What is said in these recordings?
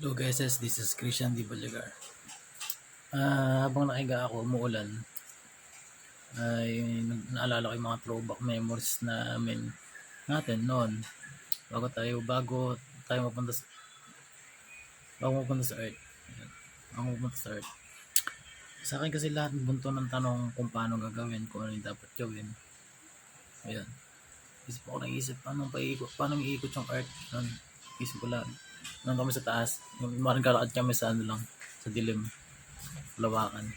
Hello guys, this is Christian Di Balagar. Habang nakiga ako, umuulan, ay naalala ko yung mga throwback memories natin noon. Bago tayo mapunta sa Earth. Bago mapunta sa Earth. Sa akin kasi lahat bunto ng tanong kung paano gagawin, kung ano yung dapat gawin. Ayan. Isip ako naisip, paano iikot yung Earth? Isip ko lang. Nung kami sa taas, yung naglalakad kami sa sa dilim, lawakan.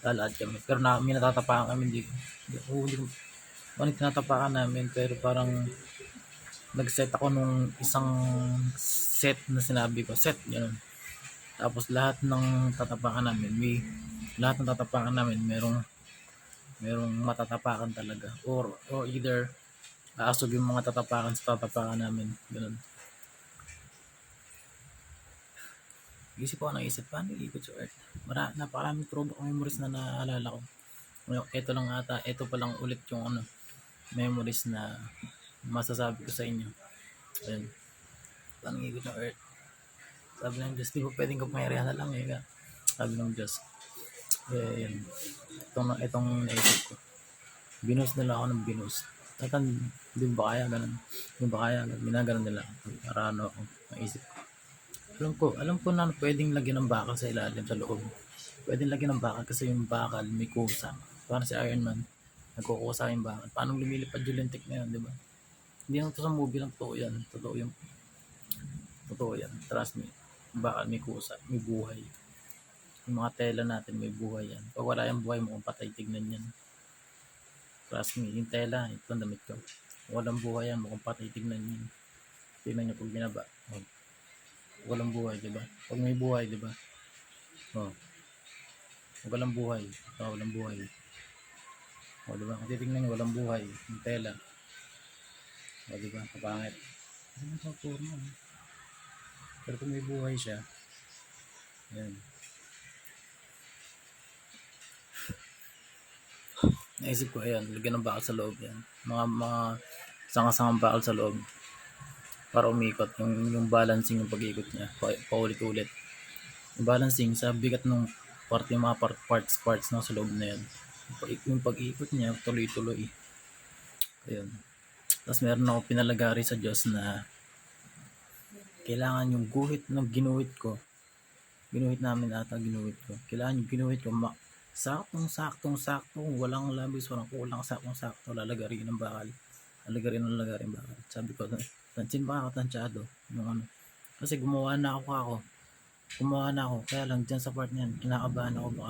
Lalakad kami. Pero may natatapakan kami, hindi ko tinatapakan namin, pero parang nag-set ako nung isang set na sinabi ko, gano'n. Tapos lahat ng tatapakan namin, merong matatapakan talaga. Or either aasog yung mga tatapakan sa tatapakan namin, gano'n. Isip ko naisip, paano ikot sa Earth? Napakaraming throwback memories na naalala ko. Ito pa lang ulit yung memories na masasabi ko sa inyo. Ayun. Paano ikot ng Earth? Sabi ng Diyos, di ba pwedeng kapangyarihan na lang eh. Sabi ng Diyos. Yun. Itong naisip ko. Binus nila ako ng binus. Di ba kaya ganun? Ginaganon nila. Para ako, naisip ko. Alam ko na pwedeng lagyan ng bakal sa ilalim, sa loob. Pwedeng lagyan ng bakal kasi yung bakal may kusa. Parang si Iron Man, nagkukusa yung bakal. Paano lumilipad yung lintik na yun, di ba? Hindi lang ito sa movie lang, totoo yan. Totoo yan. Trust me. Bakal may kusa, may buhay. Yung mga tela natin may buhay yan. Pag wala yung buhay mo, kung patay, tignan yan. Trust me, yung tela, ito ang damit ko. Kung walang buhay yan, mukhang patay, tignan yan. Tignan nyo pag binaba. Walang buhay, di ba? Pag may buhay, di ba? Walang buhay. Walang buhay. Di ba? Kung titingnan nyo, walang buhay. Yung tela. Di ba? Kapangit. Ano sa forma? Pero kung may buhay siya, yan. Naisip ko, ayan, lagyan ng bakal sa loob yan. Mga sanga-sangang bakal sa loob. Para umikot, yung balancing yung pag-ikot niya, paulit-ulit. Yung balancing sa bigat ng yung mga parts na sa loob na yan. Yung pag-ikot niya, tuloy-tuloy. Ayun. Tapos meron ako pinalagari sa Diyos na kailangan yung guhit ng ginuhit ko. Ginuhit ko. Kailangan yung ginuhit ko, saktong, walang labis, walang kulang, saktong-sakto, lalagarin ng bakal. Sabi ko, tansin ba ako tansyado? Kasi gumawa na ako. Kaya lang dyan sa part niyan, kinakabahan ako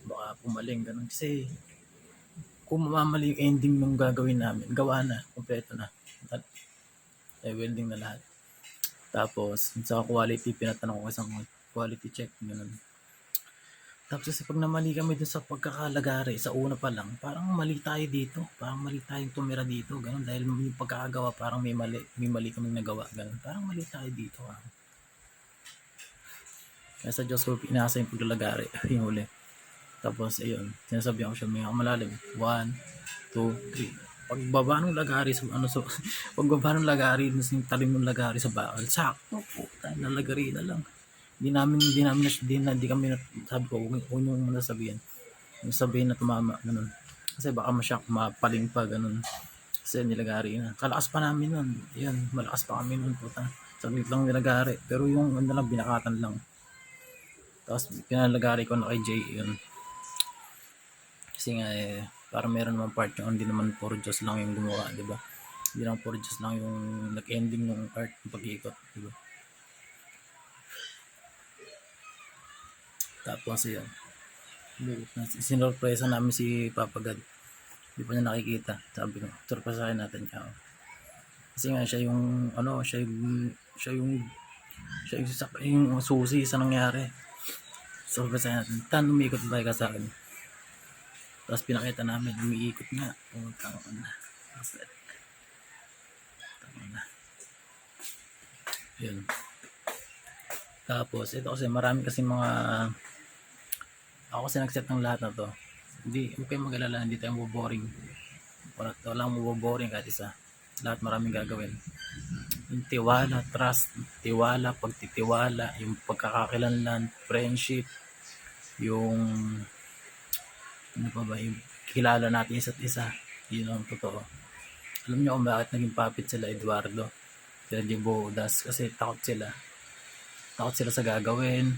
baka pumaling, ganun. Kasi kung mamamali yung ending nung gagawin namin, gawa na, kompleto na. Welding na lahat. Tapos, sa quality, pinatanong ko isang quality check, ganun. Tapos pag namali kami dun sa pagkakalagari, sa una pa lang, parang mali tayo dito. Parang mali tayong tumira dito. Ganun, dahil yung pagkakagawa, parang may mali kaming nagawa. Ganun, parang mali tayo dito. Kaya sa Diyos ko, pinasa yung paglalagari, yung huli. Tapos, ayun, sinasabihan ko siya, may malalim. 1, 2, 3. Pagbaba ng lagari pagbaba ng lagari, yung talim ng lagari sa bakal, sakto po, nalagari na lang. Hindi kami sabi ko, huwag nyo muna sabihin. Yung sabihin na tumama, ganun. Kasi baka mapaling pa, ganun. Kasi nilagari na. Kalakas pa namin nun. Yan, malakas pa kami nun. Saglit lang nilagari. Pero yung binakatan lang. Tapos pinalagari ko na kay Jay, yun. Kasi nga, para meron naman part yung hindi naman puro Diyos lang yung gumawa, di ba? Hindi lang puro Diyos lang yung nag-ending ng art ng pag-ikot, di ba? Tapos yun, sinurpresa namin si Papa God. Hindi pa niya nakikita. Sabi ko, surpresahin natin siya. Kasi nga siya yung susi sa nangyari. Surpresahin natin. Umikot ba ka sa akin? Tapos pinakita namin, umiikot nga. Tama na. Yun. Tapos ito kasi marami kasi ako kasi nag-set ng lahat na to. Hindi, huwag kayong mag-alala, hindi tayo maboboring. Walang maboboring kahit isa. Lahat maraming gagawin. Yung tiwala, trust, tiwala, pagtitiwala, yung pagkakakilanlan, friendship, yung ano pa ba, yung kilala natin isa't isa. Yun ang totoo. Alam niyo kung bakit naging puppet sila Eduardo, sila Dibodas, kasi takot sila. Takot sila sa gagawin,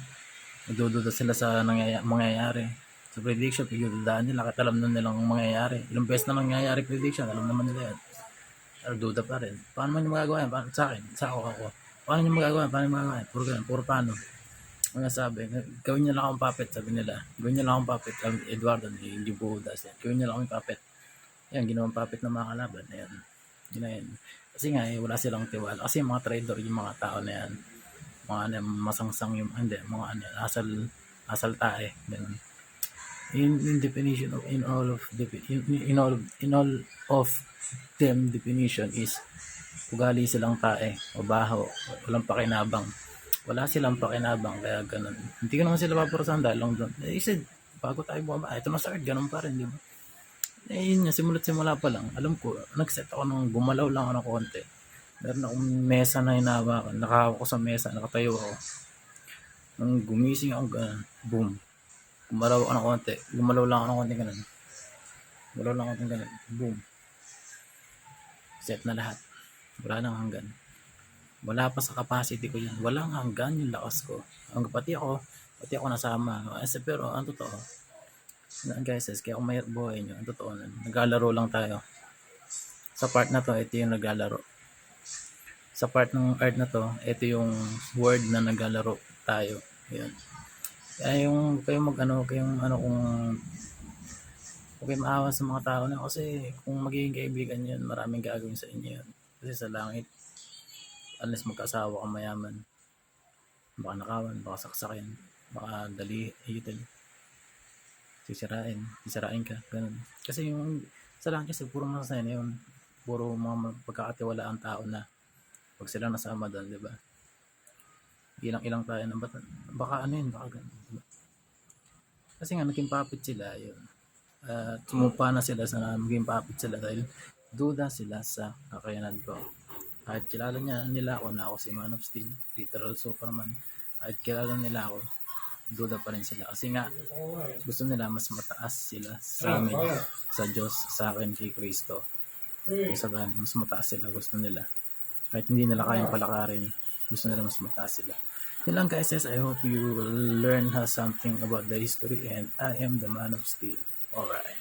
nagdududa sila sa mangyayari. Sa prediction, pagdududaan nila, kahit alam nun nilang mangyayari. Ilang beses na nangyayari prediction, alam naman nila yan. Pero duda pa rin. Paano man yung magagawa yan? Sa akin, sa ako. Paano yung magagawa yan? Paano yung magagawa yan? Puro ganun, puro paano. Mga sabi, gawin niyo lang akong puppet, sabi nila. Gawin niyo lang akong puppet, Eduardo, hindi buhudas yan. Gawin niyo lang akong puppet. Yan, ginawang puppet ng mga kalaban. Ayan. Yun na yan. Kasi nga, wala silang tiwala. Kasi yung mga trader, yung mga tao na yan, mga masangsang yung, hindi, mga asal tae. Ganun. In definition of in all of them definition is ugali silang tae, mabaho, walang pakinabang. Wala silang pakinabang, kaya ganun. Hindi ko naman sila paparusahan dahil lang doon. Bago tayo bumaba, ito na sa earth, ganun pa rin, di ba? Yun nga, simula pa lang, alam ko, nag-set ako ng gumalaw lang ako ng konti. Meron akong mesa na hinahawakan, nakahawak ko sa mesa, nakatayo ako. Nung gumising ako, ganun, boom. Gumalaw ako ng konti. Gumalaw lang ako ng konti ganun. Gumalaw lang ako ng ganun. Boom. Set na lahat. Wala nang hanggan. Wala pa sa capacity ko yan. Walang hanggan yung lakas ko. Pati ako nasama. Pero ang totoo, guys, kaya kung mahirap buhay nyo, ang totoo, naglalaro lang tayo. Sa part na to, ito yung naglalaro. Sa part ng art na to, ito yung word na naglalaro tayo. Yun. Kaya kung maawa sa mga tao na, kasi kung magiging kaibigan yun, maraming gagawin sa inyo yun. Kasi sa langit, unless magkasawa kang mayaman, baka nakawan, baka saksakin, baka dalihitin, sisirain ka, ganun. Kasi yung sa langit kasi puro masaya na yun, puro mga pagkakatiwala ang tao na pag sila nasama doon, di ba? Ilang tayo na baka ganun. Kasi nga naging puppet sila yun. Sumupa na sila sa maging puppet sila dahil duda sila sa kakayanan ko. Kahit kilala nila ako na ako si Man of Steel, literal Superman. Kahit kilala nila ako, duda pa rin sila. Kasi nga, gusto nila mas mataas sila sa amin, sa Diyos, sa akin, kay Kristo. Sabihin, mas mataas sila, gusto nila. Kahit hindi nila kayang palakarin, gusto nila mas mataas sila. Yun lang guys, I hope you will learn something about the history, and I am the Man of Steel. Alright.